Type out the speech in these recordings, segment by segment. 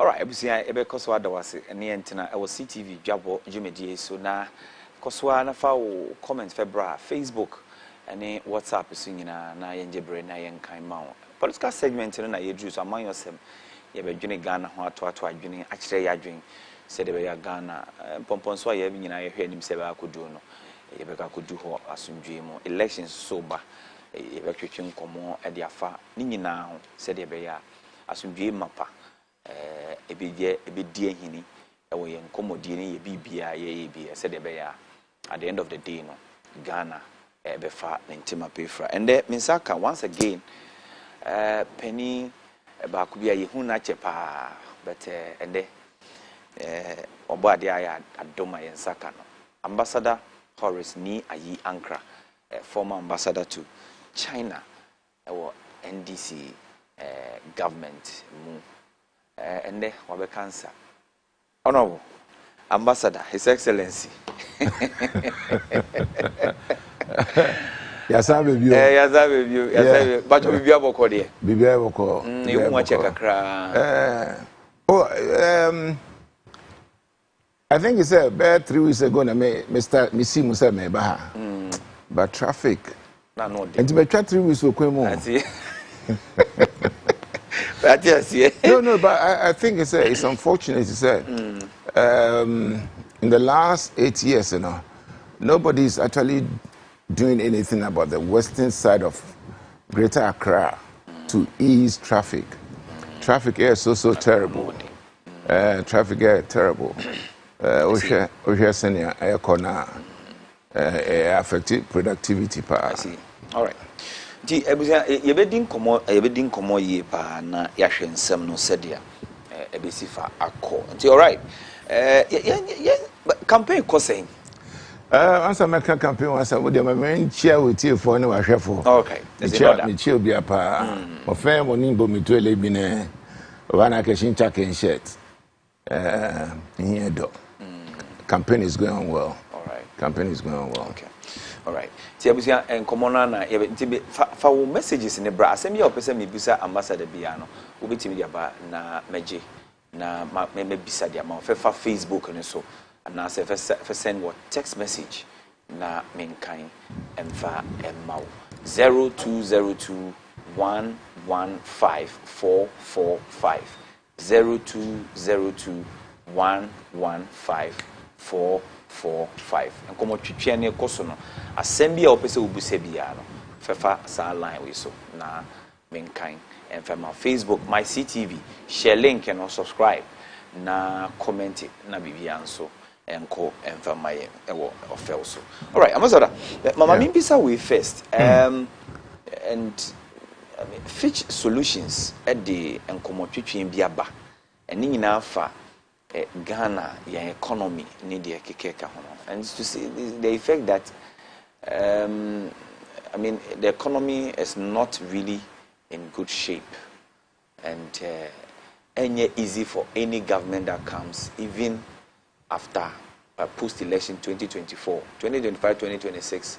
All right, ebusia ebe koswa da wase ene entina e wo CTV Dwabo jumedie so na koswa na fa wo comment febra Facebook ene WhatsApp so nyina na yenjebre na yenkan ma wo political segment no na yedru so aman yosem ye bedwene Ghana ho ato adwene akire ya adwene se de be ya Ghana pompon so ya bi nyina ye hwe anim se ba akodu no ye be ka kodu ho asundwe mu elections so ba ye be twetwe nkomo e de afa ni nyina ho se de be ya asundwe mapa ebedi ahini ewo ye nkomodie ne ye bibia ye bia said ebeya at the end of the day no Ghana ebefa ntima pefra and minsaka once again penny ba ku bia ye hu na chepa but ende obade aya adoma ye nsaka no Ambassador Horace ni ayi Ankara former ambassador to China ewo NDC government mu and then wabe cancer. Honorable Ambassador, His Excellency. Yes, I will be. Yes, I will be. Yes, I will. But we be able to call. Be able to call. You want to check a cry? I think it's about 3 weeks ago. Na Mr. Missy Musa Mebaha. But traffic. No, and to be 3 weeks ago. But yes, yeah. No, but I think it's unfortunate to say. In the last 8 years, nobody is actually doing anything about the western side of Greater Accra to ease traffic. Traffic here is so terrible. Traffic here is terrible. Osha senior air corner affected productivity. I see. All right. Di ebusia yebedin komo ye pa na yahwe nsem no sedia ebesifa akọ nti all right campaign kosen answer my campaign was we dey my chair with you for no ahwefo okay me chair bia pa mo fe mo nimbo mi to ele bi ne wana ke shin chaken shirt here do campaign is going well. All right, campaign is going well. Okay. All right. Tiabusia enkomono na ye ntibe fa wo messages ne bra asem ye opese me bisa ambassador bia no obetimi dia ba na meje na me bisa dia ma fa Facebook ne so na se fa send what text message na menkan emfa emmaw 0202 115445 0202 115445 enkomo twetwe ne koso no asembia opese ubuse bia no fefa sa line we so na menkan emfa ma Facebook my CTV share link and subscribe na comment na bibia nso enko emfa my ewo ofel so. All right, Ambassador, mama mimbisa we first and I mean Fitch Solutions at the enkomo twetwe bia ba eni nyina fa Ghana your economy need the kekeka and to see the effect that I mean the economy is not really in good shape and easy for any government that comes even after post-election 2024 2025 2026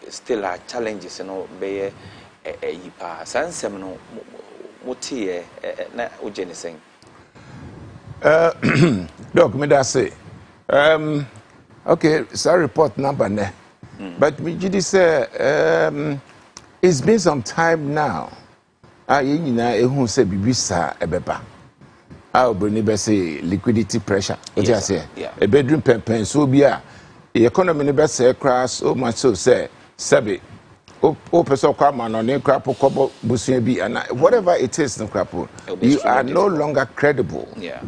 still are challenges be yipa sansem no motie na ojene sen Doc, me that say, okay, it's a report number ne, but me just say, it's been some time now. You know, who say bibisa ebeba. I will be say liquidity pressure. What you say? A bedroom pen so be the economy never say crash so much so say sabi. O person come on a crap or couple businebi and whatever it is, no crap. You are no longer credible. Yeah.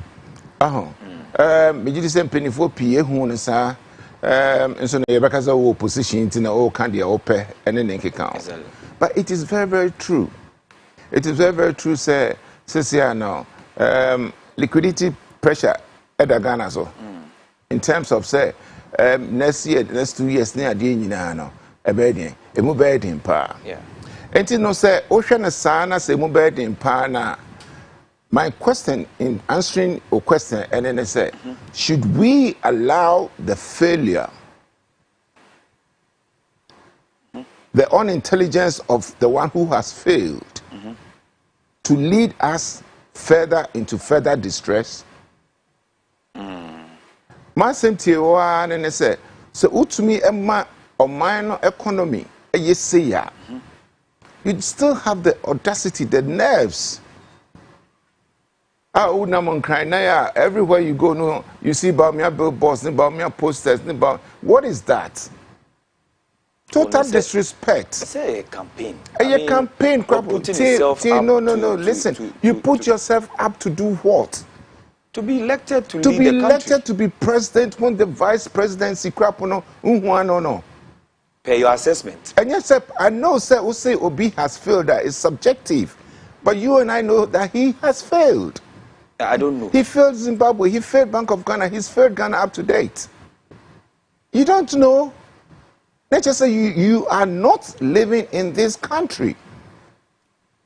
Me just say penny for PA who sa and so because of opposition in all candy open and then count. But it is very, very true. It is very, very true, say now liquidity pressure at the Ghana so in terms of say next 2 years near the no a bedding, a move bedding pa. Yeah. And you know, say ocean sana say move bedding pa na. My question in answering your question, and then I say, should we allow the failure, the unintelligence of the one who has failed, to lead us further into further distress. My senti wa ne say so utumi emma oman economy say ya. You still have the audacity, the nerves. Everywhere you go, no, you see Baumia billboards, Baumia posters, what is that? Total disrespect. Say a campaign. A campaign, no. Listen, you put yourself up to do what? To be elected to lead be the country. Elected to be president when the vice presidency crap no. Pay your assessment. And yes, I know say Obi has failed. That is subjective, but you and I know that he has failed. I don't know. He failed Zimbabwe. He failed Bank of Ghana. He's failed Ghana up to date. You don't know. Let's just say you are not living in this country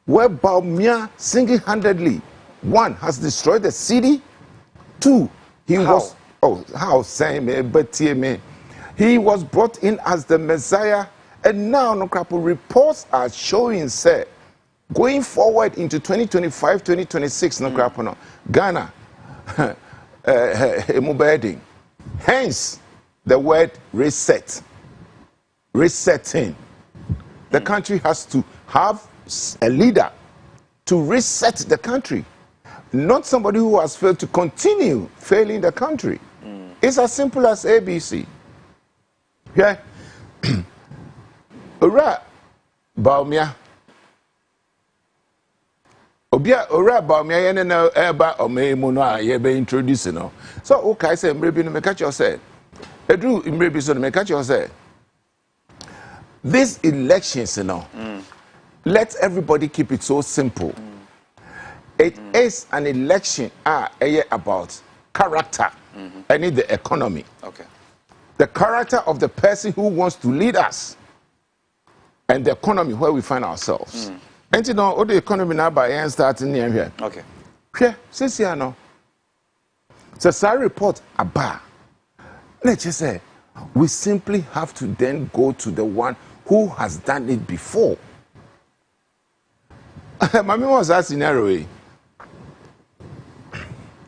where Baumia single-handedly, one, has destroyed the city. Two, he was brought in as the Messiah, and now reports are showing say going forward into 2025, 2026, Ghana, hence the word reset, resetting. The country has to have a leader to reset the country, not somebody who has failed to continue failing the country. It's as simple as ABC. Yeah. Ora Baumia. Ora Baumia yene na eba omeimu no a ye be introduce no. So okay say mrebi no make you say. Edu mrebi so no make you say. These elections, let everybody keep it so simple. It is an election about character and the economy. Okay. The character of the person who wants to lead us and the economy where we find ourselves. And you know, all the economy now by starting near here. Okay. Yeah, since you know. So, sorry report about. Let's just say, we simply have to then go to the one who has done it before. Mami was that scenario.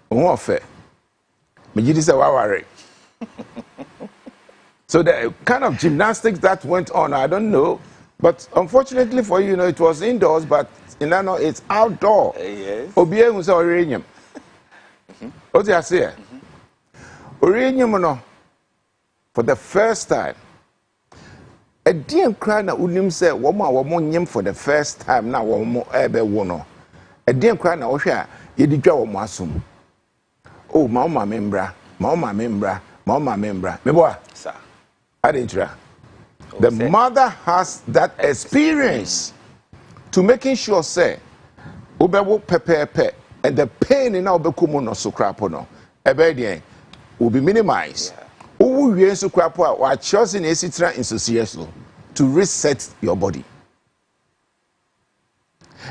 One fair. Me just say worry. So the kind of gymnastics that went on, I don't know. But unfortunately for you, it was indoors, but it's outdoor. Yes. Obie was uranium. What do you say? Uranium, for the first time. A dear cry na unim say woman for the first time now woman ebe wono. A dear cry na ohwa ye di dwa woman asum. Oh mama membra. Meboa. Sir. Adentra. The mother has that experience to making sure say obewo pepepe and the pain in obekumu no so crapo no. Ebe dey will be minimized. To reset your body.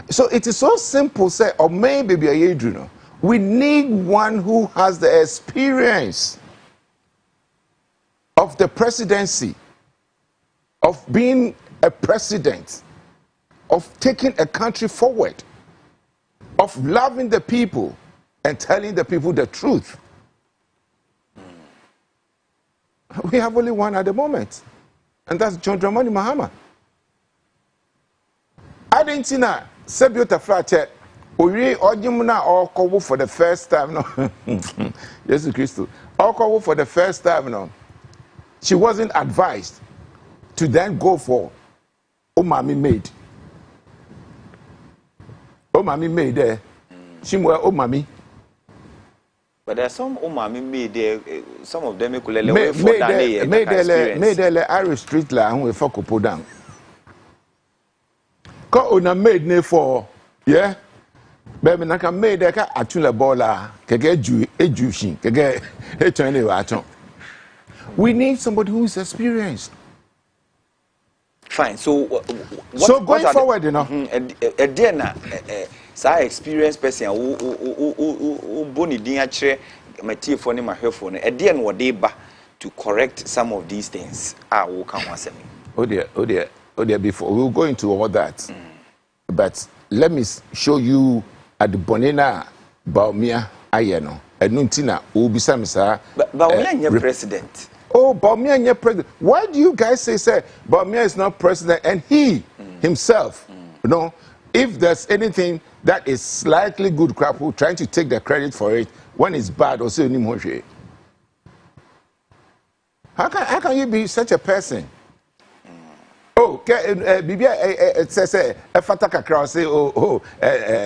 So it is so simple, say, or maybe we need one who has the experience of the presidency, of being a president, of taking a country forward, of loving the people and telling the people the truth. We have only one at the moment, and that's John Dramani Mahama. I didn't see na Sebiota Flache, Uri Ojimuna or Kowu for the first time. No, Jesus Christ, or Kowu for the first time. No, she wasn't advised to then go for Omami maid. Omami maid there. She were Omami. But there are some umami made there, some of them could let for that made Irish street la who fuck up down. Ko una made ne for baby naka made there ka atula bola kege ejushin kege etwane waton. We need somebody who is experienced. Fine. So going forward, sa experienced person who boni din akire matie for ne mahwefo no ede no wode ba to correct some of these things wo kan wasem. Oh dear, before we'll go into all that. But let me show you at the Bonina Baumia Ayeno. And Nuntina Ubisam sa. But Baumia president. Oh, Baumia is president. Why do you guys say Baumia is not president and he himself, you know, if there's anything that is slightly good crap, who trying to take the credit for it when it's bad or say anymore? How can you be such a person? Oh, Bibia says a fataka cross say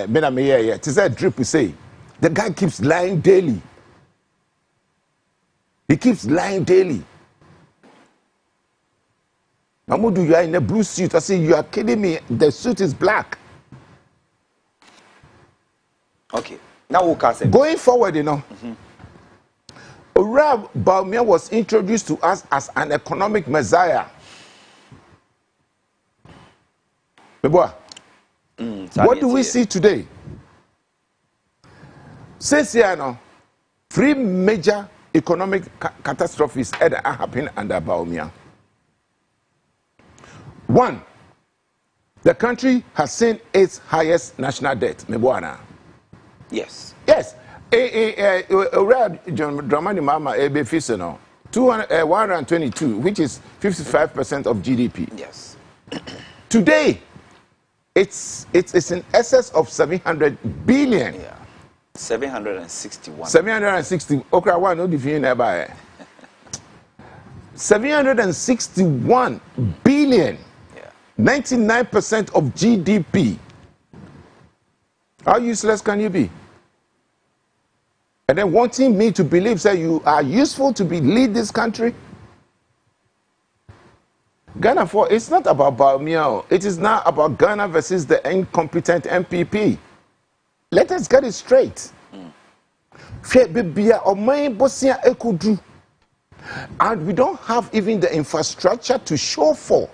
mena me here. It is a drip say. The guy keeps lying daily. He keeps lying daily. Mamudu, you are in a blue suit. I say, you are kidding me. The suit is black. Okay. Now we'll cast it. Going forward, you know, Ora Baumia was introduced to us as an economic messiah. What do we see today? Since here now, 3 major economic catastrophes that are happening under Baumia. 1, the country has seen its highest national debt. Mebuana. Yes. Yes. Dramani Mama Ebefiseno 122, which is 55% of GDP. Yes. Today, it's in excess of 700 billion. Yeah. 761. 760. Okra one no define nearby. 761 billion. Yeah. 99% of GDP. How useless can you be? And then wanting me to believe that you are useful to lead this country? Ghana for it's not about Baumia. It is now about Ghana versus the incompetent MPP. Let us get it straight. And we don't have even the infrastructure to show for.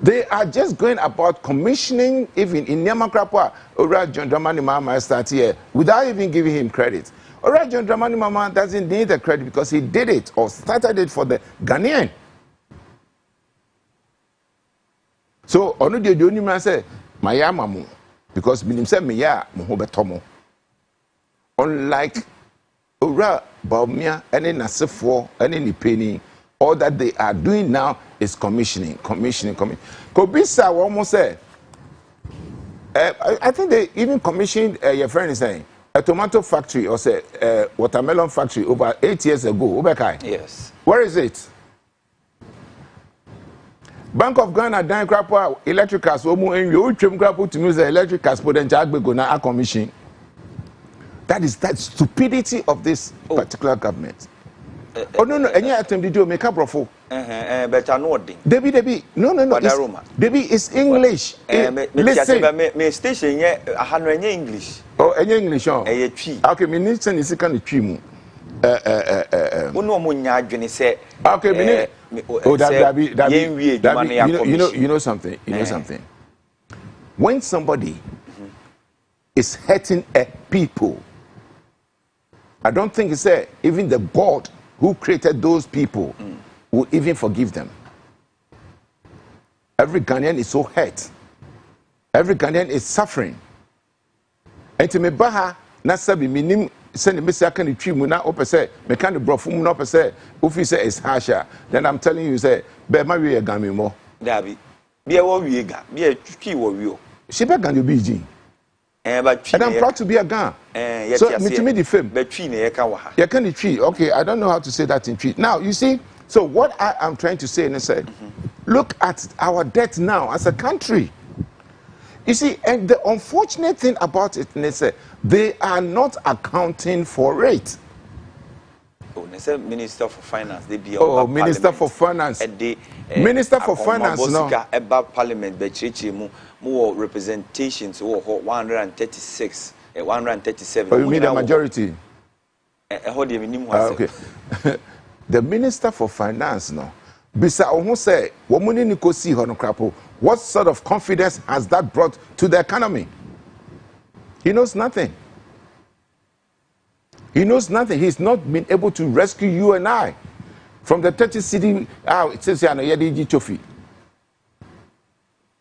They are just going about commissioning, even in Nyamakrapwa, Ora John Dramani Mama start here without even giving him credit. Ora John Dramani Mama doesn't need the credit because he did it or started it for the Ghanaian. So, onu de only man say, "Maya mamu," because minim say "Maya muhobetomo." Unlike Ora Baumia, any Nasifo, any Nipeni, all that they are doing now is commissioning. Kobisa almost say, I think they even commissioned your friend is saying a tomato factory or say watermelon factory over 8 years ago. Yes. Where is it? Bank of Ghana dan krapwa electricals omu enwe o twem krapo to use electricals potential agbego na commission. That is that stupidity of this particular government. Oh no, any attempt did you make up brofo? But I know it. Debbie. No. Debbie is English. Listen. Me station here 100 English. Oh, any English on. Okay, me need send this kind of tree mu. Uno mo nya adwene say. Okay, me oh, that you know something. You know something. When somebody is hurting a people, I don't think it's even the God who created those people will even forgive them. Every Ghanaian is so hurt. Every Ghanaian is suffering. And to me, baha na sabi minim send me say can twi mu na opese me can brofo mu na opese ofi say is harsher. Then I'm telling you say be ma we gami mo. Dabi. Be wo wie ga. Be twi wo wi o. She be gan be ji. And I'm proud to be a Ghan. So, me the fame. You can tree. Okay, I don't know how to say that in tree. Now, you see, so what I am trying to say, and I said, look at our debt now as a country. You see, and the unfortunate thing about it, and they are not accounting for it. Oh, they say Minister for Finance. They be Minister for Finance. Minister for Finance, no. About Parliament, more representations, 136, 137. Oh, you mean the majority? Okay. The Minister for Finance, no. Bisa Ohu say, "Womuni ni kosi hono krapo." What sort of confidence has that brought to the economy? He knows nothing. He knows nothing. He's not been able to rescue you and I from the 30 city. It says here, Yadiji Chofi.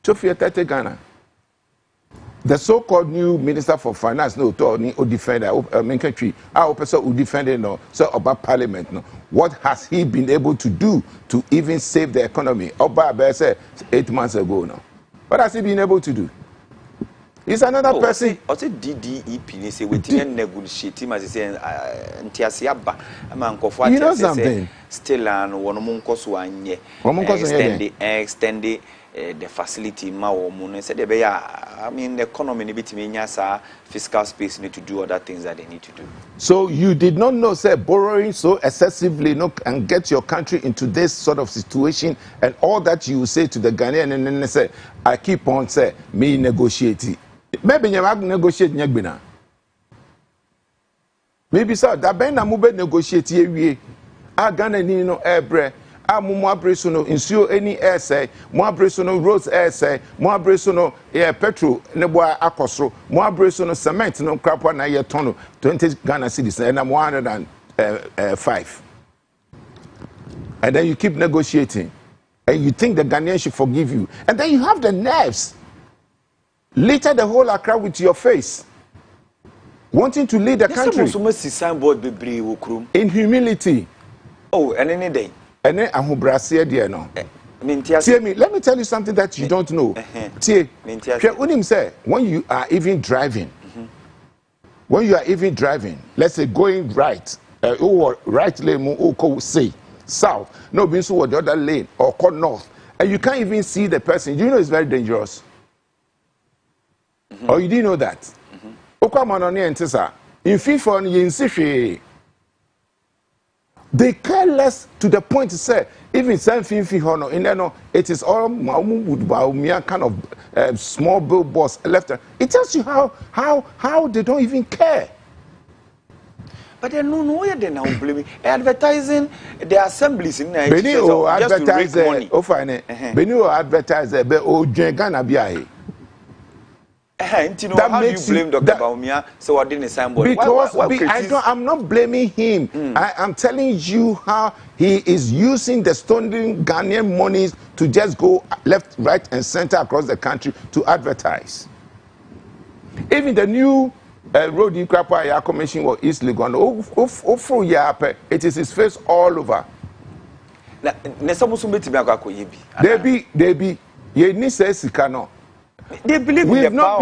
Chofi at 30 Ghana. the so-called new Minister for Finance, no, to defend, country, our person who defended, no, so about Parliament, no. What has he been able to do to even save the economy? Oba said 8 months ago, no. What has he been able to do? He's another person. Also, DDEP, they say we can negotiate him as he said, Ntiasiaba, you know something? Still, and one month one year, extend the facility. Said, I mean, the economy bit fiscal space need to do other things that they need to do. So you did not know, say, borrowing so excessively, no, and get your country into this sort of situation, and all that you say to the Ghanaian, and then say, I keep on say, me negotiate. Maybe you have negotiate nyagbina. Maybe so that ben na mube negotiate ye. A Ghana ni no ebre. A mu abreso no nsuo any air say, mu abreso no roads air say, mu abreso no petrol ne boa akosro, mu abreso no cement no krapa na ye ton 20 Ghana cedis and I'm 105. And then you keep negotiating. And you think the Ghanaians should forgive you. And then you have the nerves. Litter the whole Accra with your face, wanting to lead the country in humility. Oh, and any day. And then no. Let me tell you something that you don't know. When you are even driving, let's say going right, right lane, say south, no, being so the other lane or go north, and you can't even see the person. You know it's very dangerous. Or you didn't know that? In FIFA, they care less to the point to say, even FIFA, it is all kind of small billboards left. It tells you how they don't even care. But they no where they now blaming advertising the assemblies in Nigeria just to raise money. Benio advertiser be o Ghana bia. That how makes do you blame Dr. Baumia? So I didn't sign board. Because I'm not blaming him. I am telling you how he is using the stolen Ghanaian monies to just go left, right, and center across the country to advertise. Even the new road in Krapa commission was East Legon. It is his face all over. They be. You need say sikano. They believe we have not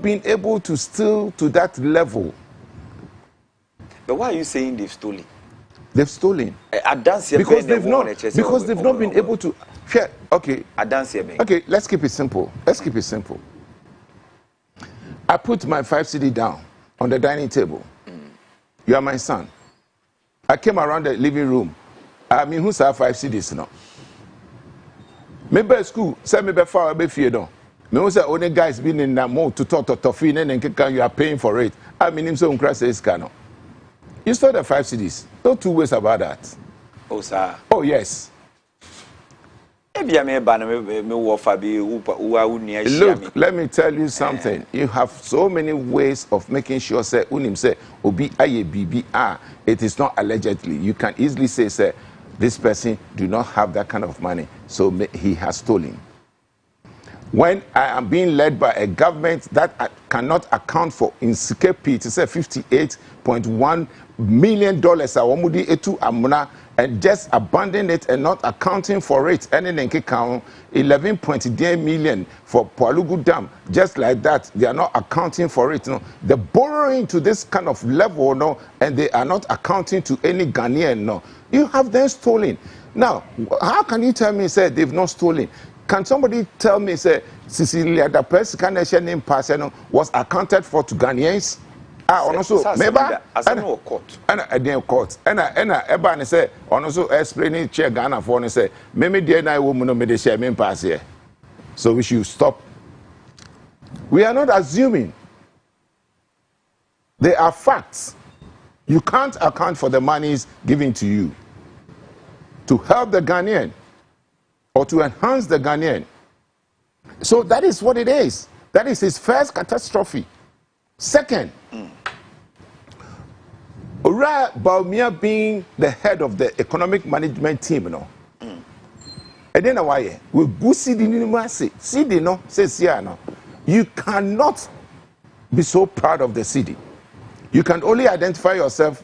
been able to steal to that level. But why are you saying they've stolen? They've stolen. Because they've not been able to. Okay. Okay, let's keep it simple. I put my 5 CD down on the dining table. You are my son. I came around the living room. I mean, who's our 5 CDs now? Maybe school, send me before I be feared on. Me was only guys been in that mode to talk to Tofine and you are paying for it. I mean, him so crass is cano. You stole the 5 CDs. No 2 ways about that. Oh, sir. Oh, yes. Look, let me tell you something. You have so many ways of making sure, say, unim say, obi aye bibi it is not allegedly. You can easily say, this person do not have that kind of money, so he has stolen. When I am being led by a government that cannot account for in CKP, to say $58.1 million, and just abandon it and not accounting for it, and then count 11.8 million for Palugu Dam, just like that, they are not accounting for it. No, they're borrowing to this kind of level, no, and they are not accounting to any Ghanaian. No, you have them stolen. Now, how can you tell me, say they've not stolen? Can somebody tell me, say Cecilia, the person name person was accounted for to Ghanaians? Also, maybe court. And I court. And I say, also explaining chair Ghana for and say, maybe the night woman made the chairman pass here. So we should stop. We are not assuming. They are facts. You can't account for the monies given to you to help the Ghanaian or to enhance the Ghanaian. So that is what it is. That is his first catastrophe. Second, Ora Baumia being the head of the economic management team, And then why we go see the university. See the no says here no. You cannot be so proud of the city. You can only identify yourself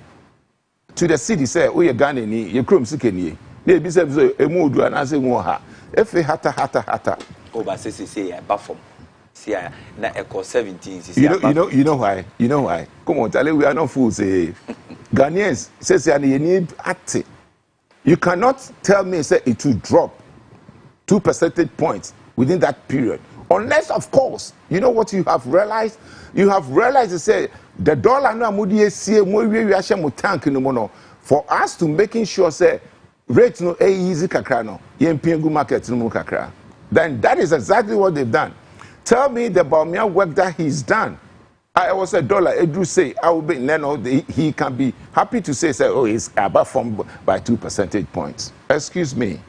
to the city. Say, oh, you're Ghana ni, you're Krum Sikeni. They be say, emu do and say mo ha. If hata. Oh, but say I bafom. See, na echo 17. You know why? You know why? Come on, tell me we are not fools. Ghanaians say you need acting. You cannot tell me say it will drop 2 percentage points within that period. Unless, of course, you know what you have realized? You have realized to say the dollar no amudi see we tank no mono for us to making sure say rate no easy kakra no yempiengu market no kakra. Then that is exactly what they've done. Tell me the Baumia work that he's done. I was $1. Edu say I will be he can be happy to say oh he's above from by 2 percentage points. Excuse me.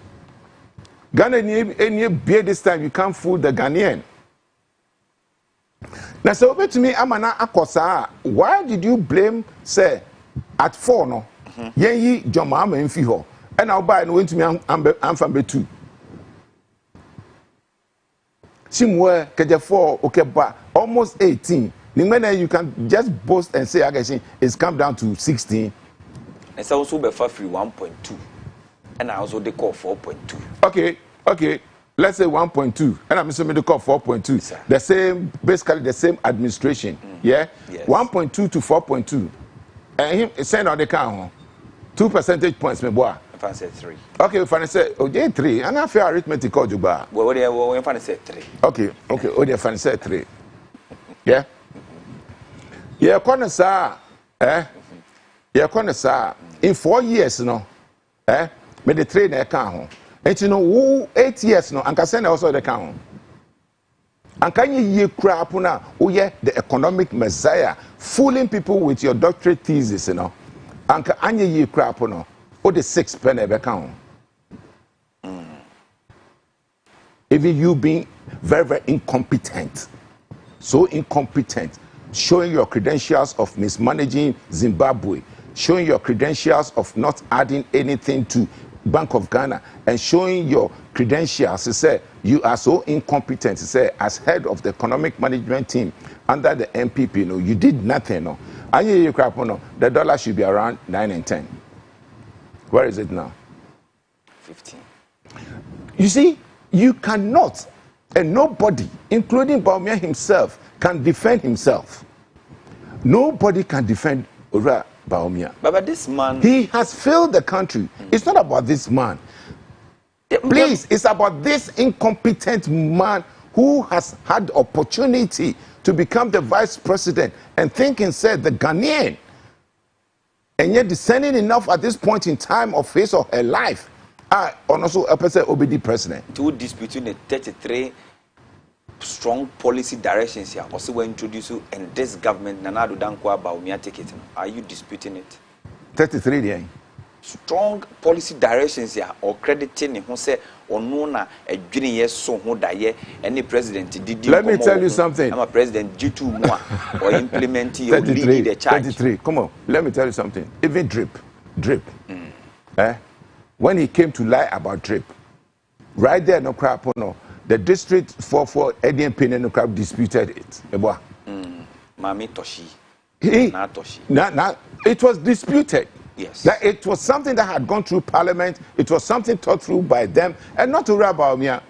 Ghana any beer this time you can't fool the Ghanaian. Now so to me amana akosa why did you blame say at 4 no yen joma ama mfi ho and now buy no to me am from be 2 Simwe keje 4 okay ba almost 18 you can just boast and say again it's come down to 16 and so also be free 1.2 and I also they call 4.2 okay let's say 1.2 and I'm assuming they call 4.2 the same basically the same administration yeah yes. 1.2 to 4.2 and him saying on the count 2 percentage points me boy if I say 3 okay if I say oh yeah 3 and I feel arithmetic called you ba well if I say 3 okay oh if I say 3 yeah yeah corner sir yeah corner sir in 4 years no me the 3 na account and you know 8 years no and can send also the account and can you crap na oh yeah the economic messiah fooling people with your doctorate thesis you know and can you crap no oh the 6 pen account even you being very very incompetent so incompetent showing your credentials of mismanaging Zimbabwe, showing your credentials of not adding anything to Bank of Ghana, and showing your credentials to say you are so incompetent to say as head of the economic management team under the MPP, no, you did nothing, no. And you crap, no, the dollar should be around 9 and 10. Where is it now? 15. You see, you cannot, and nobody, including Baumia himself, can defend himself. Nobody can defend Ora Baumia. But this man, he has failed the country. It's not about this man. Please, it's about this incompetent man who has had the opportunity to become the vice president and thinking said the Ghanaian, and yet discerning enough at this point in time of his or her life, also a person will be the president. To disputing the 33 strong policy directions here also were introduced and this government Nanado Dankwa Baumia ticket. Are you disputing it? 33 yeah. Strong policy directions here or crediting who say or no na a junior so who die any president did. Let me tell you something. I'm a president G2 more or implementing or leading the charge. 33. Come on, let me tell you something. Even drip. When he came to lie about drip, right there no crap no. The district for Eddie Penn no crap disputed it. Mami Toshi. It was disputed. Yes. That it was something that had gone through Parliament. It was something thought through by them, and not to Baumia.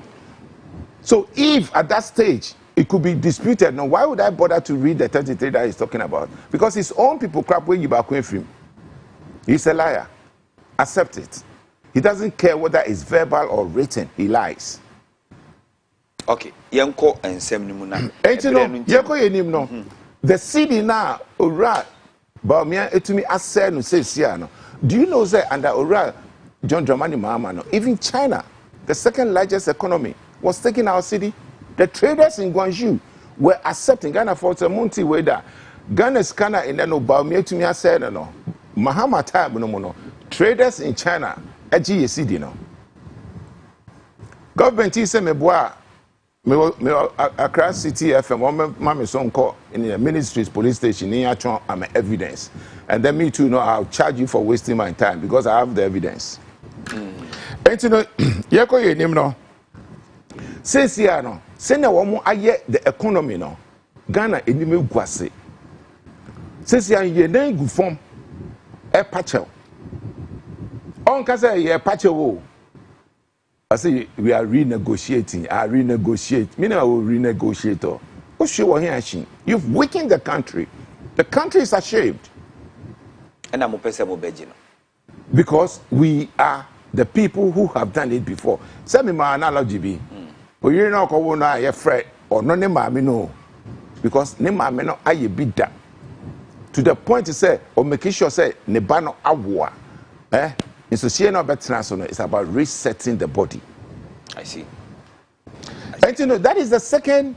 So if at that stage it could be disputed, now why would I bother to read the 33 that he's talking about? Because his own people crap where you back with him. He's a liar. Accept it. He doesn't care whether it's verbal or written. He lies. Okay, Yanko and Semnimuna. The city now, Ora, Baumia, to me, I said, no. Do you know that under Ora, John Dramani Mahama, even China, the second largest economy, was taking our city? The traders in Guangzhou were accepting Ghana for the Monty Weda. Ghana's Kana in the Baumia to me, I said, no. Mahama time, no. Traders in China, a GSD, no. Government is a meboa. Accra City FM, Mama son call in the ministry's police station in Yachon, I'm evidence. And then me too, no, I'll charge you for wasting my time because I have the evidence. And you know, you go your name no. Since you know, send a woman aye the economy no. Ghana enime guase. Since you are then good form a patchel. On can say a patchel. I say we are renegotiating. I renegotiate. Me no renegotiate. Who show here? You've weakened the country. The country is ashamed. And I'm a because we are the people who have done it before. Send me my analogy be. You know, go na your friend or no ne mama no, because ne mama no aye bida. To the point to say or make sure say ne ba no awoa. So she no better it's about resetting the body. I see. And you know that is the second.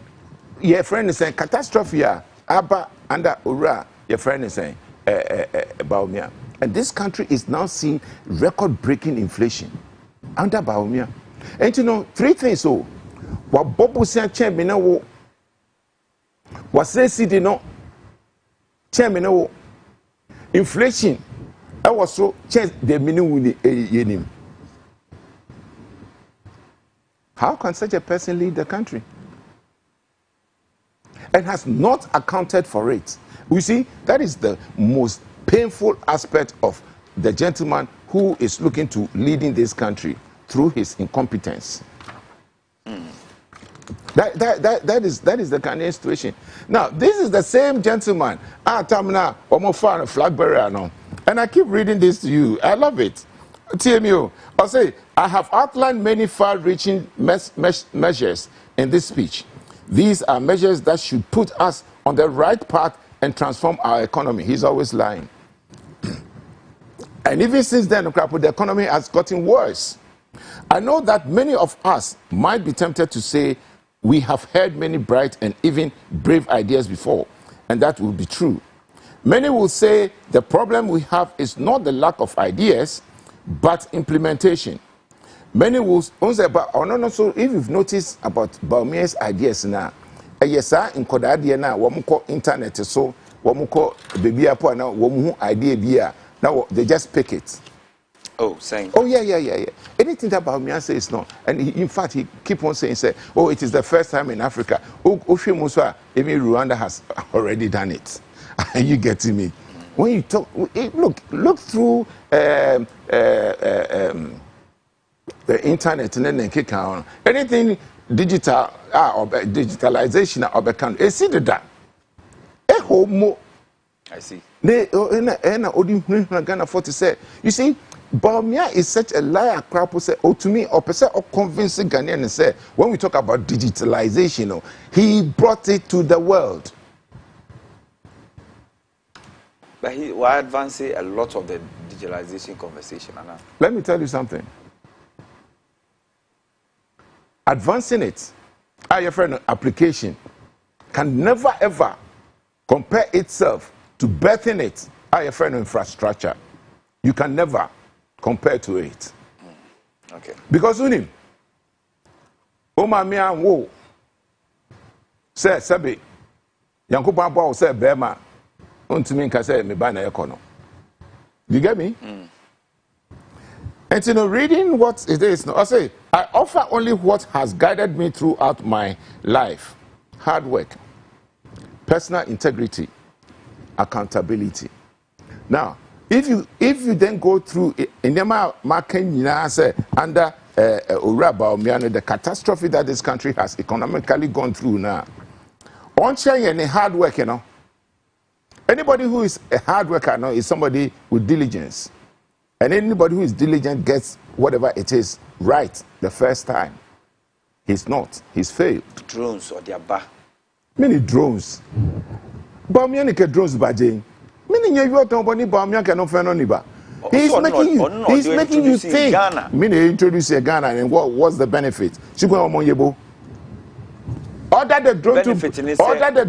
Your friend is saying catastrophe. Abba under Ura. Your friend is saying Baumia. And this country is now seeing record-breaking inflation under Baumia. And you know, three things. So, what Bobo said, Chairman, what says CD no, Chairman, inflation. I was so change the minimum. How can such a person lead the country? And has not accounted for it. We see that is the most painful aspect of the gentleman who is looking to leading this country through his incompetence. That is the Ghanaian situation. Now, this is the same gentleman. Tamna Omofan flag bearer no. And I keep reading this to you. I love it. TMU. I'll say, I have outlined many far-reaching measures in this speech. These are measures that should put us on the right path and transform our economy. He's always lying. And even since then, the economy has gotten worse. I know that many of us might be tempted to say we have heard many bright and even brave ideas before, and that will be true. Many will say the problem we have is not the lack of ideas, but implementation. Many will say, but so if you've noticed about Baumia's ideas now, yes, sir, in Kodadia now, what we call internet, so what we call baby up now, what we idea, now they just pick it. Oh, saying. Oh, yeah. Anything that Baumia says no. And in fact, he keep on saying, oh, it is the first time in Africa. Even Rwanda has already done it. Are you getting me? When you talk, look through the internet and then kick on anything digital or digitalization or become a see that. I see. You see, Baumia is such a liar crap who say, oh, to me, or percent or convincing Ghanaian and say, when we talk about digitalization, he brought it to the world. But he will advance a lot of the digitalization conversation. Let me tell you something. Advancing it, your friend, application, can never ever compare itself to birthing it, your friend, infrastructure. You can never compare to it. Okay. Because unim, Mia wo, say Sabi, Yankuba Bow say Bema, Untumin Kase, me bana econo. You get me? And you know, reading what it is, I say, I offer only what has guided me throughout my life: hard work, personal integrity, accountability. Now, if you then go through in the market under the catastrophe that this country has economically gone through now, on any hard work, anybody who is a hard worker now is somebody with diligence. And anybody who is diligent gets whatever it is right the first time. He's not. He's failed. Drones or their back. Many drones. Baumia ke drones bajing. Many you don't want Baumia cannot find anybody. He's making you think. Many introduce Ghana and what's the benefit? Order the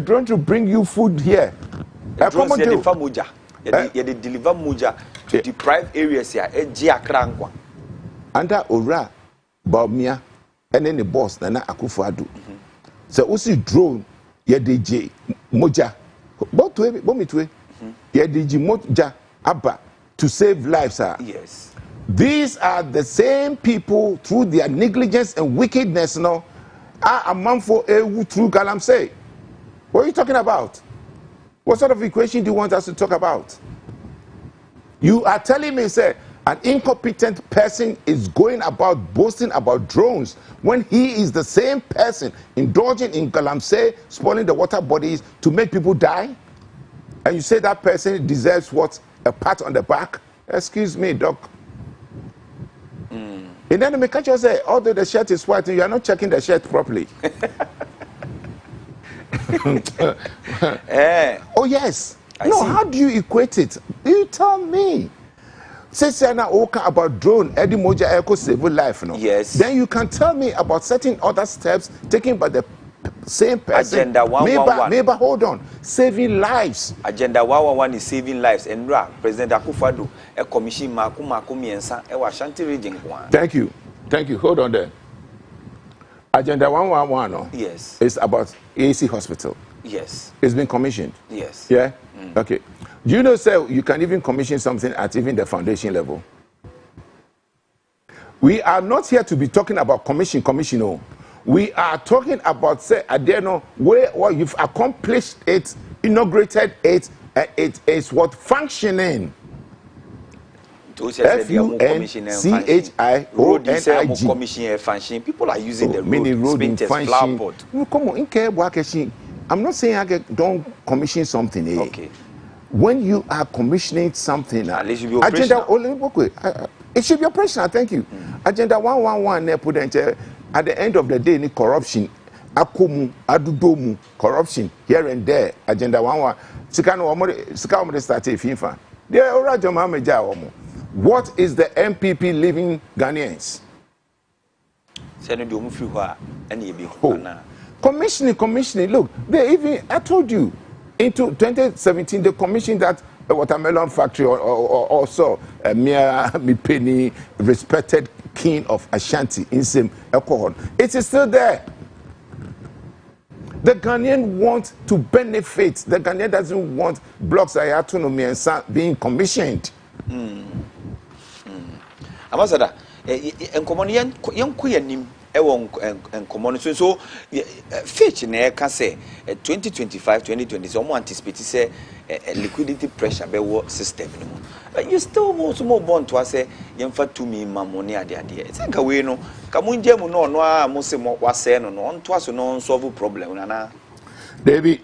drone to bring you food here. You deliver muja to deprived areas here. Under Ora, Baumia, and then the boss Nana Akufo-Addo. So also drone, DJ Moja, but to me to DJ Moja Abba to save lives. Yes. These are the same people through their negligence and wickedness, are a man for a through Galamsey. What are you talking about? What sort of equation do you want us to talk about? You are telling me, say, an incompetent person is going about boasting about drones when he is the same person indulging in Galamsey, spoiling the water bodies to make people die? And you say that person deserves what? A pat on the back? Excuse me, doc. And then the mechanic say, although the shirt is white, you are not checking the shirt properly. Oh, yes. How do you equate it? You tell me. Say now about drone, Eddie Moja Echo save life. No? Yes. Then you can tell me about certain other steps taken by the same person. Agenda 111. Maybe hold on. Saving lives. Agenda 111 is saving lives. And President Akufo-Addo, a commission Maku Miensa, a Ashanti region. Thank you. Thank you. Hold on there. Agenda 111. No? Yes. It's about AC Hospital. Yes. It's been commissioned. Yes. Yeah? Okay. Do you know, sir, you can even commission something at even the foundation level? We are not here to be talking about commission. No. We are talking about, say, Adeno, where you've accomplished it, inaugurated it, it is what functioning. F-U-N-C-H-I-O-N-I-G. People are using the road, flower. Come on, I'm not saying don't commission something. Okay. When you are commissioning something, at least it should be operational. It should be operational. Thank you. Agenda 111 at the end of the day, ni corruption, akomu, adudomu, corruption here and there. Agenda 111. Sikano start FIFA. What is the MPP leaving Ghanaians? Commissioning. Look, they even, I told you, into 2017, they commissioned that watermelon factory or also Mia Mipeni, respected king of Ashanti in same alcohol. It is still there. The Ghanaian wants to benefit. The Ghanaian doesn't want blocks of autonomy and being commissioned. Ambassador, en common so Fitch can say 2025 2020 someone anticipate say liquidity pressure be what system but you still more born to say yemfa to me money ade it's like we no kamunje mu no a mo se mo wase no no to aso no solve problem na David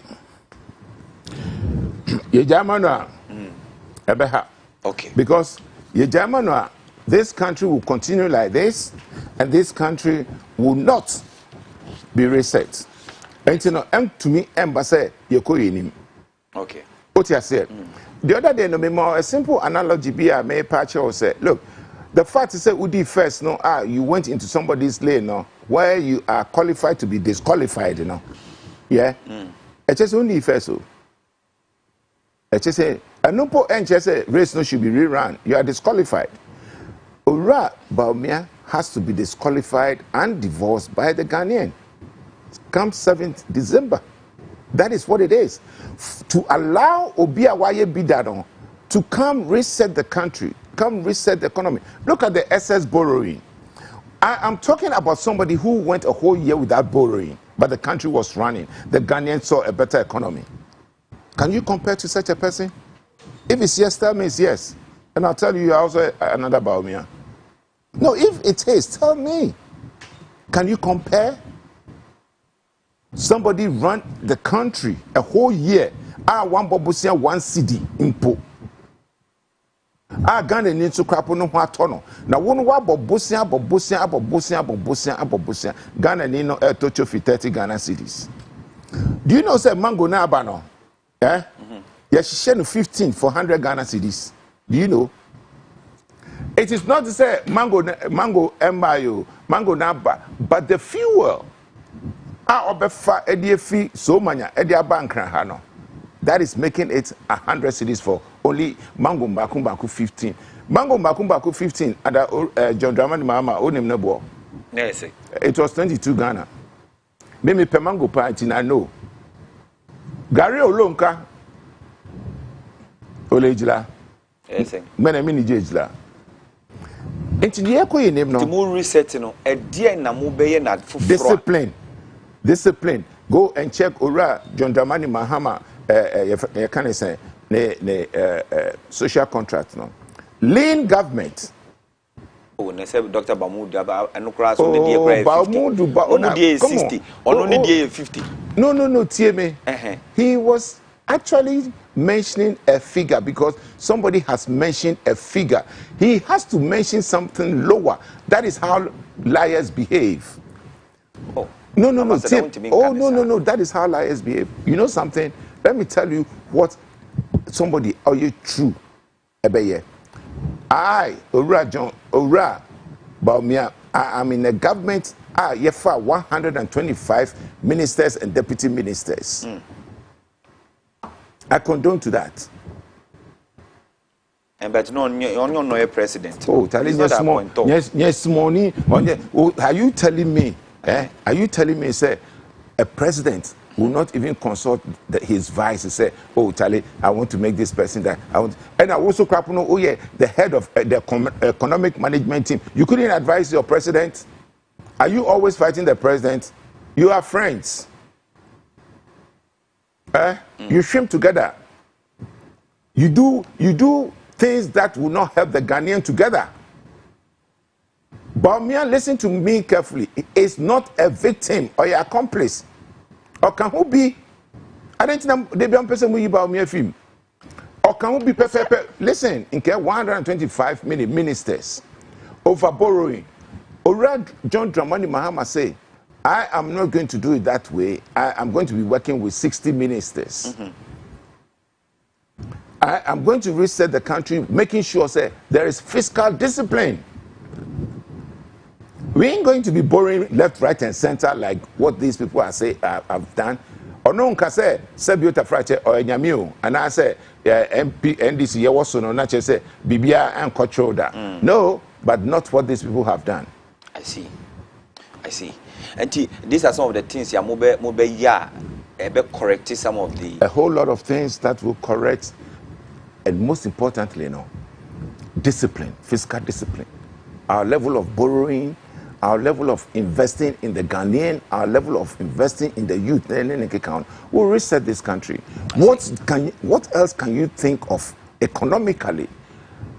ye jamano ebeha okay because ye jamano this country will continue like this, and this country will not be reset. And you know, to me, embassy yekoyinim. Okay. What you said. The other day, no more a simple analogy. Be a may patch or say, look, the fact is that Udi first, you went into somebody's lane, where you are qualified to be disqualified, Yeah. It just only first. It just say, and no point and just say race no should be rerun. You are disqualified. Ora Baumia has to be disqualified and divorced by the Ghanaian. Come 7th December. That is what it is. To allow Obia Waye Bidadon to come reset the country, come reset the economy. Look at the excess borrowing. I'm talking about somebody who went a whole year without borrowing, but the country was running. The Ghanaians saw a better economy. Can you compare to such a person? If it's yes, tell me it's yes. And I'll tell you also another Baumia. No, if it is, tell me. Can you compare? Somebody run the country a whole year. One bobusia, one CD impo. Ghana needs to crap on what tono. Now, one wa bobusia. Ghana need no touch of 30 Ghana cities. Do you know, say mango na abano? Yes, she shared 15 for 100 Ghana cities. Do you know? It is not to say mango embayo, mango naba, but the fuel. That is making it 100 cities for only mango makumbaku 15. Mango makumbaku 15 at John Dramani Mama onim nebo. Yes. It was 22 Ghana. Maybe per mango party I know. Gary Olonka Olejila. Yes. Many jejla. Enti the echo in him no. The more reset no e die na mo be ye na fufuro. Discipline. Go and check Ora John Dramani Mahama you can say social contract no. Lean government. Oh, ne say Dr. Bamudu anu kra so ne die kra 50. Bamudu ba ona die 60. Ono ne die 50. No, TMA. He was actually mentioning a figure because somebody has mentioned a figure. He has to mention something lower. That is how liars behave. Oh. No. No. That is how liars behave. You know something? Let me tell you what somebody are you true? Ebeye. Ora Baumia, I'm in a government. For 125 ministers and deputy ministers. I condone to that. And but no a president. Oh, telling yes, money. Are you telling me? Are you telling me, say, a president will not even consult his vice and say, oh, Charlie, I want to make this person that I want. And I also crap no, oh yeah, the head of the economic management team. You couldn't advise your president. Are you always fighting the president? You are friends. You swim together. You do things that will not help the Ghanaian together. Baumia, listen to me carefully. He is not a victim or an accomplice. Or can who be? I don't know they be on person who Baumia film. Or can who be listen, in 125 ministers over borrowing. Ora John Dramani Mahama say, I am not going to do it that way. I am going to be working with 60 ministers. I am going to reset the country, making sure say, there is fiscal discipline. We ain't going to be borrowing left, right, and center like what these people are say have done. Or no one can say, Sebiota Frache or Nyamio, and I say, MP, NDC, Yawaso, no, not say, Bibia and Kochoda. No, but not what these people have done. I see. And these are some of the things ya mobe ya ebe correct some of the a whole lot of things that will correct, and most importantly, discipline, fiscal discipline. Our level of borrowing, our level of investing in the Ghanaian, our level of investing in the youth account will reset this country. What else can you think of economically,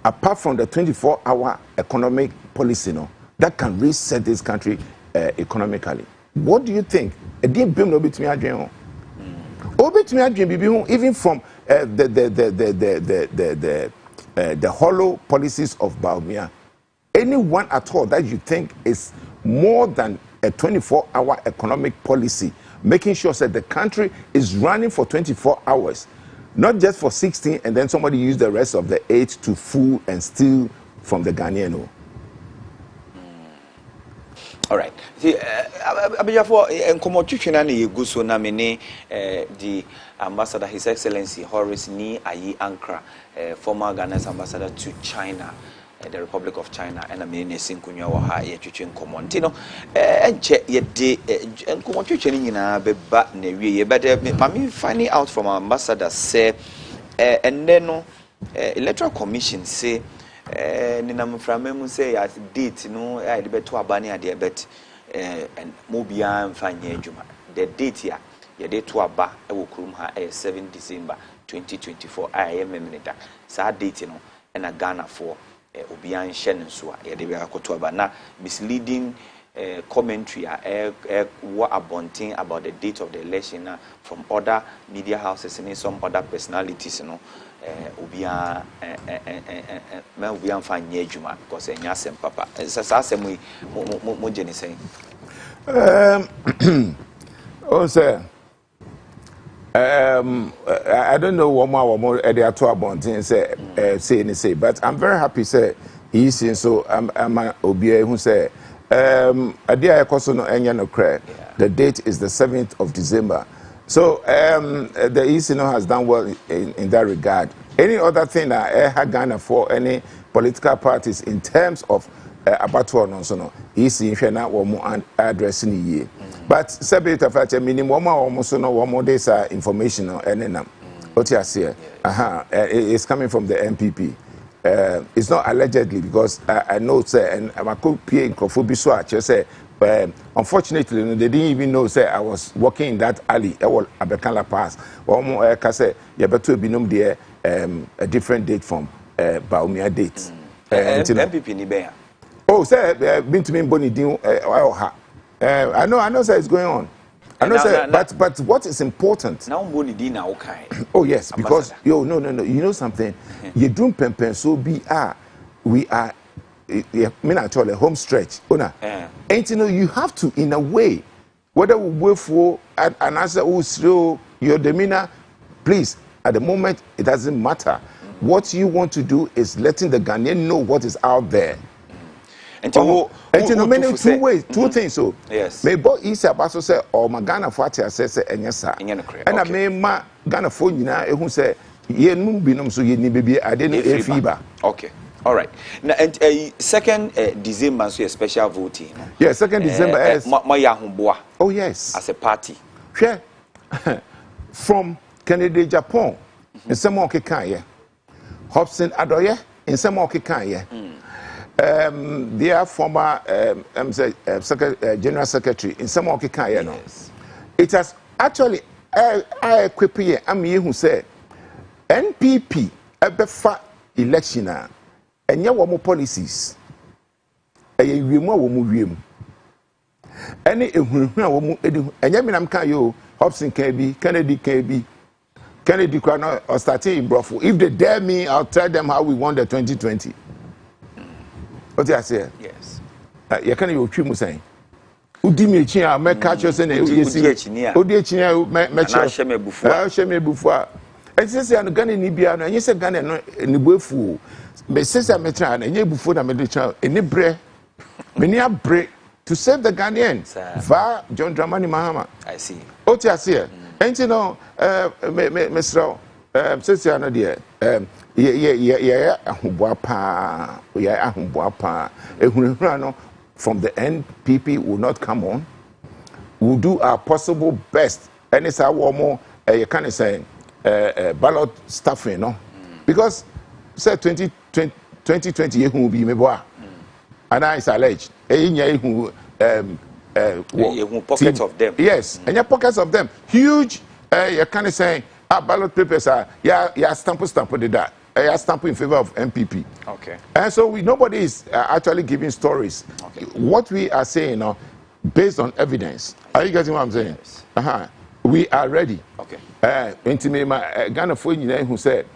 apart from the 24-hour economic policy, that can reset this country economically? What do you think? Even from the hollow policies of Baumia, anyone at all that you think is more than a 24-hour economic policy, making sure that the country is running for 24 hours, not just for 16, and then somebody use the rest of the 8 to fool and steal from the Ghanaian. All right. See, abijafo enkomo twetwena na yeguso na mene the ambassador, His Excellency Horace Ni Ayi Ankra, former Ghana's ambassador to China, the Republic of China, and I mean sinkunya wa ha ye twetwe enkomo ntino enche ye de enkomo twetwe nyina beba na wie ye but me finding out from our ambassador say and then electoral commission say ninam framemu say ya date no I de beto abane ade bet and mobia mfanye adwuma the date ya ye de to aba e wo kurum ha 7 December 2024 I am minute sa date no na Ghana for obia nhye nso a ye de be akoto aba na misleading commentary what abonting about the date of the election from other media houses and some other personalities obia me obia mfa nye adwuma because enya asem papa sa asem mo jeni say oh sir I don't know what more at the to abonting say but I'm very happy say he is so I'm obia who say adia ekoso no enya no cry. The date is the 7th of December. So the EC has done well in that regard. Any other thing that Ghana for any political parties in terms of abattoir no EC na wo addressing ye. But separate of that minimum almost no one more days information or any nam. What you say? It's coming from the MPP. it's not allegedly because I know say and I could pay in Kofobiso. Just say unfortunately they didn't even know say I was working in that alley. I was Abekala Pass. Or more say you better be known there a different date from Baumia date. MPP ni be. Oh, say been to me Boni Din I know say it's going on. I know say but what is important now Boni Din na okay. Oh yes, because no you know something you do pempen so we are mean actually home stretch and you know you have to in a way whether we wait for an answer slow your demeanor please at the moment it doesn't matter. What you want to do is letting the Ghanaian know what is out there. And you know many two ways, two things. So yes, may both Isa Basso say or Magana Fatia says and yes sir. And I may ma Ghana phone who say ye no binom so ye ni baby I didn't know fever. Okay. All right. Now, and 2nd December, so a special voting. Yes, 2nd December is Oh yes, as a party. Sure. From Kennedy, Japan, in some more Kikaya. Hobson Adoye, in some more Kikaya. Their former General Secretary in some more Kikaya. Yes. It has actually, I equip here, I'm here who said, NPP, a befa election. And ya womo policies eye wiemu wo mu wiem ene ehunhun wo mu edi enye minam kan yo Hobson can be Kennedy kwa no or starting in Brofo. If they dare me I'll tell them how we won the 2020. What I say? Yes. You can you twi mu say udi me chi a me catch you say na udi echi a me che me bufu a say no Ghana ni bia no enye say Ghana no ni bufu me say me try na enye bufu na me dey try eni bre me ni abre to save the Ghanaians va John Dramani Mahama. I see. What you say? And you know me sro say no dey ahubwa pa ehunhura no from the NPP will not come on. We'll do our possible best and it's our more you can say ballot stuffing no because say 2020 will be meboa and I is alleged pockets of them yes and your pockets of them huge you can say ballot papers are stamp did that stamp in favor of MPP. Okay. And so nobody is actually giving stories. Okay. What we are saying now based on evidence. Are you getting what I'm saying? Yes. We are ready. Okay. Ghana for who said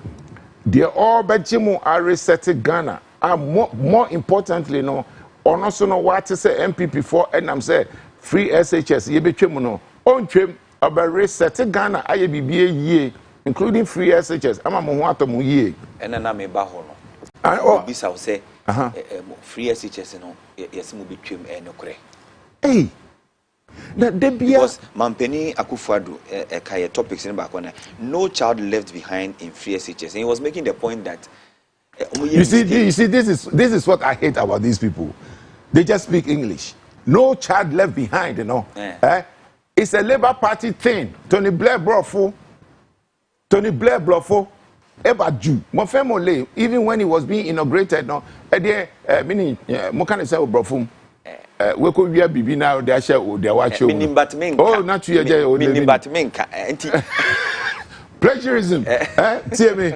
they all Benjamin are resetting Ghana. More importantly, no, or also no what to say MPP for and I'm saying free SHS, ye be no on trim about resetting Ghana, I be ye, including free SHS. I'm a mohato ye. And then I'm a bahono. Oh, this I'll say free SHS, no, yes, will be trim and no cray. Hey. Because Mampeni Akufo-Addo kaya topics in back on no child left behind in free SHS. And he was making the point that you see this is what I hate about these people. They just speak English. No child left behind, you know. It's a Labour Party thing. Tony Blair Bluffo, Eba Jew. Mofemole, even when he was being inaugurated, no, meaning Mokane say Bluffo. We could be a bibi now. They share their watch. Oh, not you. Plagiarism. See me.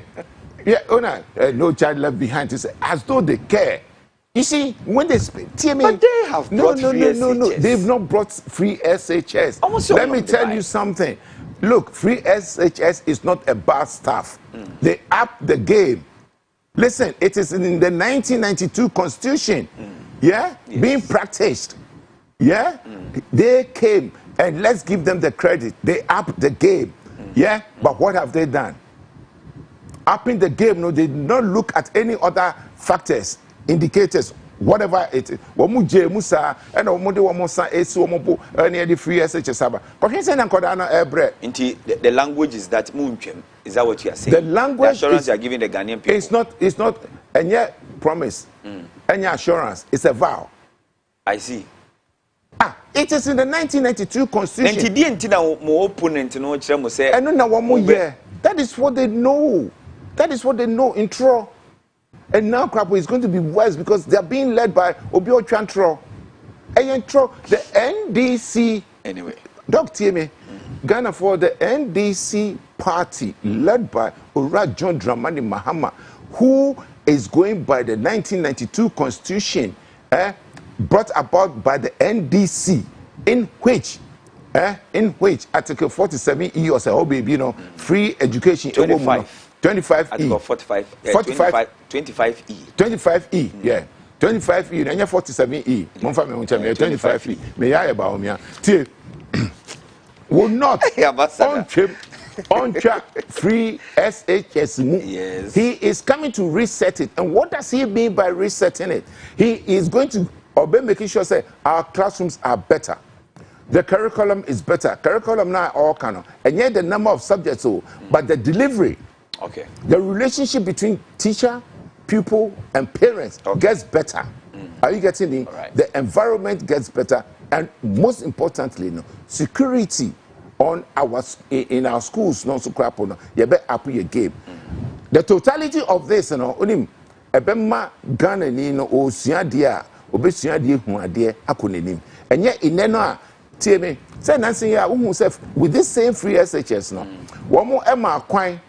Yeah, no child left behind. To say as though they care. You see, when they speak, but they have brought free SHS. They've not brought free SHS. Let me tell you something. Look, free SHS is not a bad stuff. They up the game. Listen, it is in the 1992 Constitution. Yeah, yes. Being practiced. Yeah, they came and let's give them the credit. They upped the game. Yeah, but what have they done? Upping the game, no, they did not look at any other factors, indicators, whatever it is. Musa and Omosa Esu any the free SHS. The language is that is that what you are saying? The language, the assurance you are giving the Ghanaian people. It's not, and yet promise. Any assurance, it's a vow. I see. It is in the 1992 Constitution. That is what they know. That is what they know. Intro. And now Krapo is going to be worse because they are being led by Obio Chantro. The NDC. Anyway. Dr. Tieme, Ghana for the NDC party led by Ora John Dramani Mahama, who is going by the 1992 constitution brought about by the NDC, in which Article 47E or say, oh baby, you know, free education. 25E. Article 45. 25E. 25E, yeah. 25E, and 47E. 25E. May I about me? Will not on free SHS. Yes. He is coming to reset it. And what does he mean by resetting it? He is going to obey, making sure say our classrooms are better. The curriculum is better. Curriculum now all canon. And yet the number of subjects, but the delivery, okay, the relationship between teacher, pupil, and parents gets better. Are you getting me? Right. The environment gets better. And most importantly, security on in our schools, no so crap on you bet up your game. The totality of this, onim ebema Ghana ni no osia dia obesia die hu ade akonenim. Enye ineno a tie me say nansen ya wo hu self with this same free SHS no. Wo mo ema kwan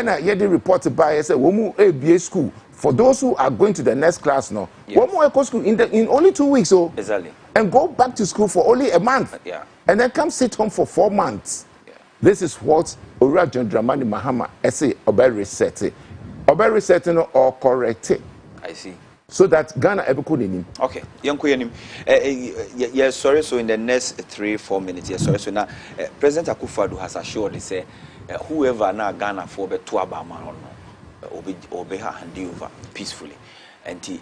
na ye dey report by say wo mu ebie school for those who are going to the next class no. Wo mo eco school in only 2 weeks exactly. And go back to school for only a month. Yeah. And then come sit home for 4 months. Yeah. This is what Ora John Dramani Mahama say about resetting. About resetting or correcting. I see. So that Ghana ever could in him. Okay. Yes, sorry. So in the next 3-4 minutes, yes, sorry. So now, President Akufo-Addo has assured he say whoever now Ghana for be to Abama or no, obey her hand over peacefully. And he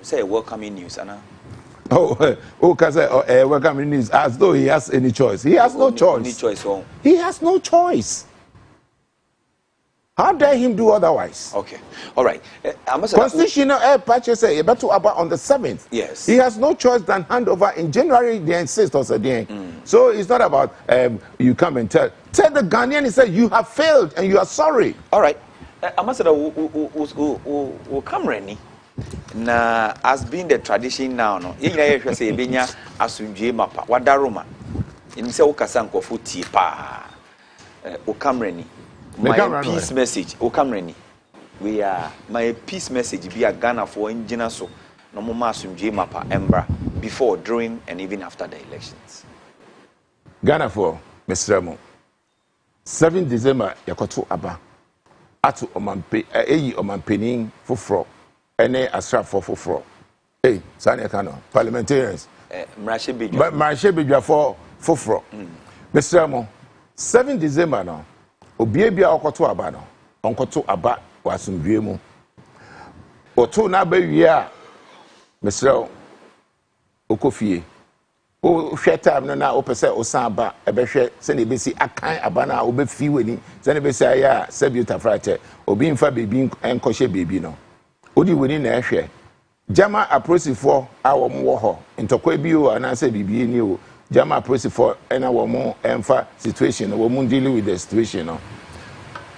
say welcoming news, Anna. Welcoming news as though he has any choice. He has no choice. He has no choice. How dare him do otherwise? Okay, all right. Constitutional patches say better about on the 7th. Yes. He has no choice than hand over in January the 6th or so. So it's not about you come and tell the Ghanaian. He said you have failed and you are sorry. All right. Ambassador, will come ready. Na as being the tradition now no ye nyina ye hwese e benya asundwe mapa wadaroma in say ukasa nkofo tie pa o camrani my peace message o camrani we are my peace message be a Ghana for engina so no mo ma asundwe mapa embra before, during and even after the elections. Ghana for Mr. 7 December yakoto aba atu omampe omampeni foforo ene asra foforo sane kano parliamentarians marche bidwa for foforo Mr. 7 December no obiebia okoto aba no onkoto aba wasumdwe mu oto na ba wie a Mr. okofie o hwe time no na opese osan aba ebehwe se ne besi akan aba na obefi weni se ne besi aya sebuta frate obi mfa bebi enkohye bebi no odi weni na ehwe jama aprosifo a wo mo ho ntokwa bi o ana se bibi ni o jama aprosifo ena wo mo emfa situation wo mo deal with the situation no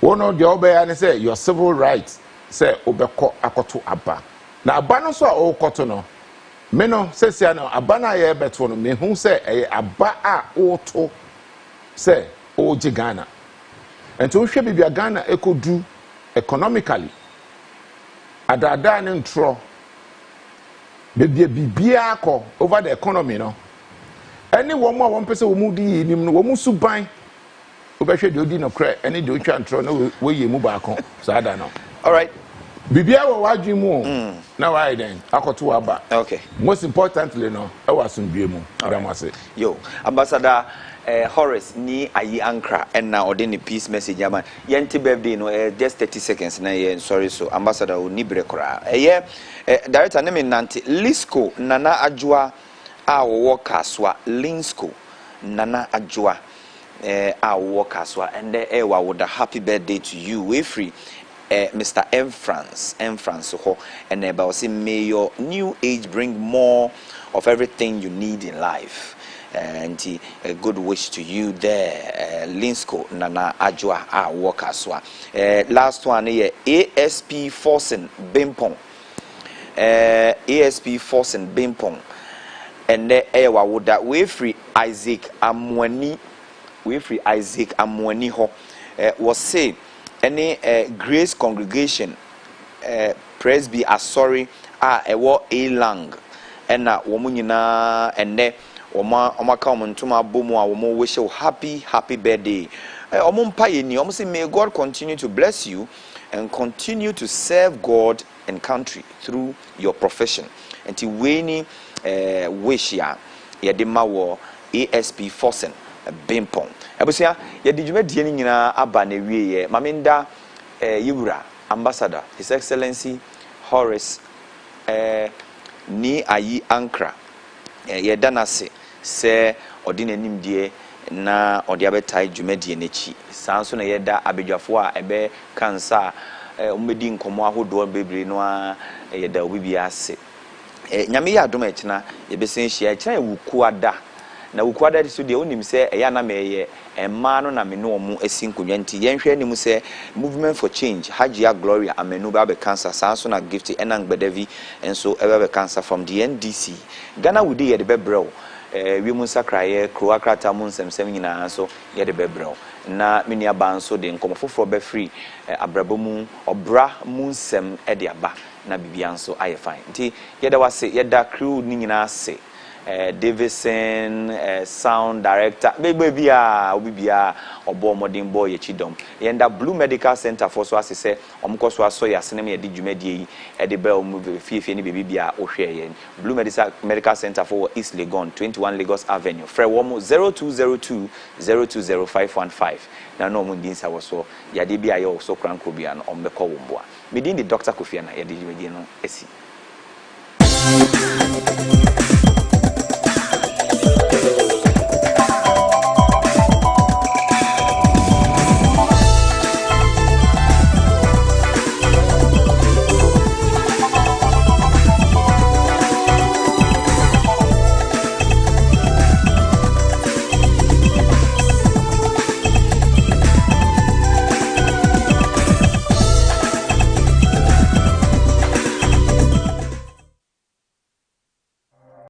wono de obeya ne say your civil rights say obekọ akoto aba na aba no so a okoto no me no sesia no aba na ye beto no me hu say aba a oto say oji Ghana ento hwe bibia Ghana ekodu economically adada ne ntro bibia akọ over the economy no any one more one person wo mu di nim no wo mu suban obehwe de odi no kra any de otwa ntro no we ye mu ba akọ so ada no all right bibia wo wadwi mu na why then akoto aba okay most importantly no e wasundwe mu adamase yo ambassador Horace ni ayi ankra and now ordinary peace message ama yenti birthday no just 30 seconds na ye sorry so ambassador oni brekora director name nanti Lisco Nana Ajua a wo kaswa Linsco Nana Ajua a wo kaswa and wa would a happy birthday to you we free Mr. M France ho and about say may your new age bring more of everything you need in life. and a good wish to you there, Linsco Nana Ajwa Walker Swa. Last one here, ASP Forsen Bimpong. ASP Forsen Bimpong. And there would that we free Isaac Amwani ho was say any Grace Congregation Presby Asori ewo Elang ena womu nyina enne oma ka omo ntoma bomu a womu wish you happy birthday. Omo mpaye ni omo say may God continue to bless you and continue to serve God and country through your profession. Enti weni wish ya yedema wo ASP Forsen Bimpong. Ebusia yedi dwumadie ni nyina aba na wiye maminda Yewura Ambassador His Excellency Horace ni ayi ankra yeda na se odi nanim die na odi abetai dwumadie nechi sanso na yeda abedwafo a ebe kansa omedi nkomo ahodo bebre no a yeda obibi ase nyame ya adom ekina yebesen hia ekina ewuku ada na wuku ada so de onim se eya na meye emma no na me no omu asinkonwa nti yenhwe nim se movement for change Hajia Gloria amenu ba be cancer sanso na gift enang bedavi enso ebe be cancer from the NDC Ghana wudi ye de bebrel wi mu sakraye kroakrata mu nsemsem nyina so ye de bebrel na mini aba nso de nkomofoforo be free abrabo mu obra mu nsem e de aba na bibia nso aye fine nti ye da wase ye da crew ni nyina se Davison sound director baby obibia obo modern boy echidom yenda Blue Medical Center for so asese omkoso aso ya sene me de dwumadie yi e de be omu fiefie ni bibia ohwe yen Blue Medical Center for East Legon 21 Lagos Avenue frɛ wo mu 0202 020515 na no mu dinsa wo so ya de bia ye wo so kranko bia no ombekɔ wo mboa medin di Dr. Kofi na ya de dwumadie no esi